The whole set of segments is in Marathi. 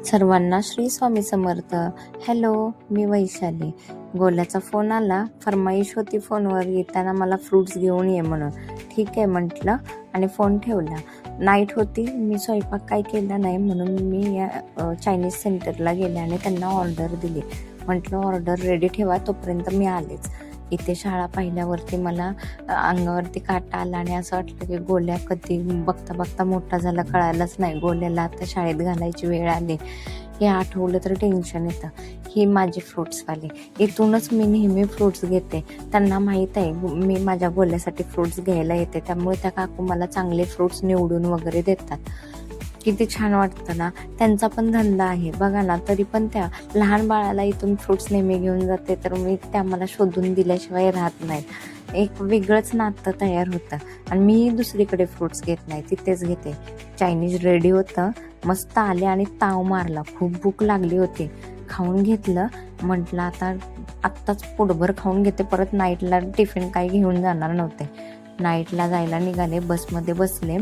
सर्वांना श्री स्वामी समर्थ. हॅलो, मी वैशाली. गोल्याचा फोन आला. फरमाईश होती फोनवर येताना मला फ्रूट्स घेऊन ये म्हणून. ठीक आहे म्हटलं आणि फोन ठेवला. नाईट होती, मी स्वयंपाक काय केला नाही म्हणून मी चायनीज सेंटरला गेले आणि त्यांना ऑर्डर दिली. म्हटलं ऑर्डर रेडी ठेवा, तोपर्यंत मी आलेच. इथे शाळा पाहिल्यावरती मला अंगावरती काटा आला आणि असं वाटलं की गोल्या कधी बघता बघता मोठा झाला कळायलाच नाही. गोल्याला आता शाळेत घालायची वेळ आली हे आठवलं तर टेन्शन येतं. ही माझी फ्रुट्सवाली, इथूनच मी नेहमी फ्रूट्स घेते. त्यांना माहीत आहे मी माझ्या गोल्यासाठी फ्रूट्स घ्यायला येते, त्यामुळे त्या काकू मला चांगले फ्रूट्स निवडून वगैरे देतात. किती छान वाटतं ना. त्यांचा पण धंदा आहे बघा ना, तरी पण त्या लहान बाळाला इथून फ्रूट्स नेहमी घेऊन जाते, तर मी त्या मला शोधून दिल्याशिवाय राहत नाहीत. एक वेगळंच नातं तयार होतं. आणि मी दुसरीकडे फ्रूट्स घेत नाही, तिथेच घेते. चायनीज रेडी होतं, मस्त आले आणि ताव मारला. खूप भूक लागली होती, खाऊन घेतलं. म्हटलं आत्ताच पोटभर खाऊन घेते, परत नाईटला टिफिन काही घेऊन जाणार नव्हते. नाईटला जायला निघाले, बसमध्ये बसले.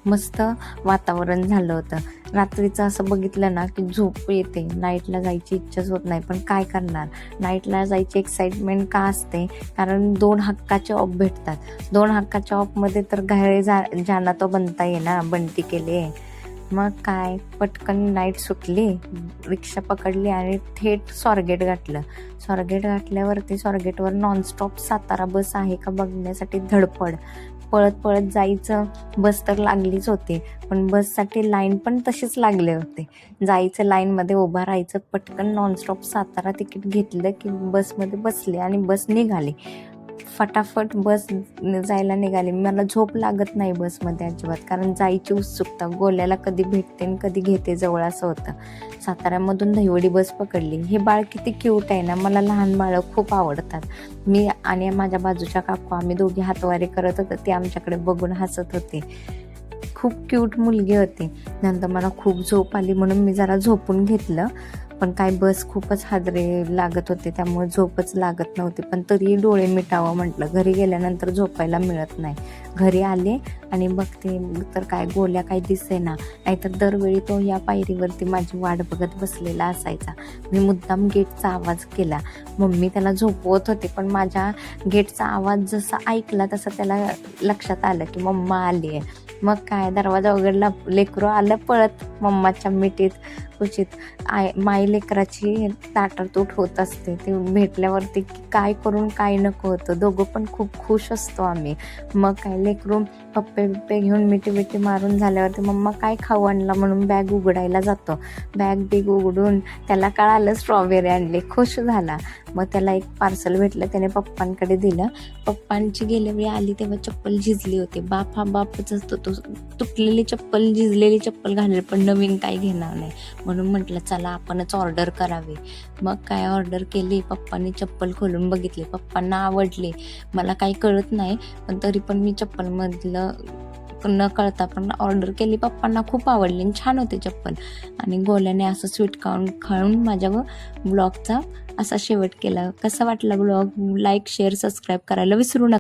मस्त वातावरण झालं होतं. रात्रीचं असं बघितलं ना की झोप येते, नाईटला जायची इच्छाच होत नाही. पण काय करणार, नाईटला जायची एक्साइटमेंट का असते, कारण 2 हक्काचे ऑफ भेटतात. 2 हक्काच्या ऑफमध्ये तर घरे जाना तो बनता ये ना, बनती केले. मग काय, पटकन नाईट सुटली, रिक्षा पकडली आणि थेट स्वारगेट गाठलं. स्वारगेट गाठल्यावरती स्वारगेटवर नॉनस्टॉप सातारा बस आहे का बघण्यासाठी धडपड. पळत पळत जायचं. बस तर लागलीच होती, पण बससाठी लाईन पण तशीच लागले होते. जायचं, लाईनमध्ये उभं राहायचं. पटकन नॉनस्टॉप सातारा तिकीट घेतलं की बसमध्ये बसले आणि बस निघाली. फटाफट बस जायला निघाली. मला झोप लागत नाही बसमध्ये अजिबात, कारण जायची उत्सुकता. गोल्याला कधी भेटते आणि कधी घेते जवळ, असं होतं. साताऱ्यामधून दहिवडी बस पकडली. हे बाळ किती क्यूट आहे ना, मला लहान बाळं खूप आवडतात. मी आणि माझ्या बाजूच्या काकू आम्ही दोघी हातवारे करत होतो, ते आमच्याकडे बघून हसत होते. खूप क्यूट मुलगी होती. नंतर मला खूप झोप आली म्हणून मी जरा झोपून घेतलं, पण काय बस खूपच हादरे लागत होते, त्यामुळे झोपच लागत नव्हती. पण तरी डोळे मिटावं म्हटलं, घरी गेल्यानंतर झोपायला मिळत नाही. घरी आले आणि बघते तर काय गोल्या काही दिसे ना. नाहीतर दरवेळी तो या पायरीवरती माझी वाट बघत बसलेला असायचा. मी मुद्दाम गेटचा आवाज केला. मम्मी त्याला झोपवत होते, पण माझ्या गेटचा आवाज जसा ऐकला तसं त्याला लक्षात आलं की मम्मा आली आहे. मग काय, दरवाजा उघडला, लेकरू आलं पळत मम्माच्या मिठीत. कुचित माई लेकराची ताटातूट होत असते. ते भेटल्यावरती काय करून काय नको होतं. दोघं पण खूप खुश असतो आम्ही. मग काय, लेकरू पप्पे घेऊन मिठी मारून झाल्यावरती मम्मा काय खाऊ आणला म्हणून बॅग उघडायला जातो. बॅग उघडून त्याला कळालं स्ट्रॉबेरी आणली, खुश झाला. मग त्याला एक पार्सल भेटलं, त्याने पप्पांकडे दिलं. पप्पांची गेल्या वेळी आली तेव्हा चप्पल झिजली होती. बाप हा बापच असतो, तो तुटलेली चप्पल झिजलेली चप्पल घालेल, पण नवीन काही घेणार नाही. म्हणून म्हटलं चला आपणच ऑर्डर करावी. मग काय ऑर्डर केली. पप्पांनी चप्पल खोलून बघितली, पप्पांना आवडली. मला काही कळत नाही, पण तरी पण मी चप्पलमधलं न कळता पण ऑर्डर केली. पप्पांना खूप आवडली आणि छान होते चप्पल. आणि गोल्याने असं स्वीट खाऊन माझ्या ब्लॉगचा असा शेवट केला. कसा वाटला ब्लॉग, लाईक शेअर सबस्क्राईब करायला विसरू नका.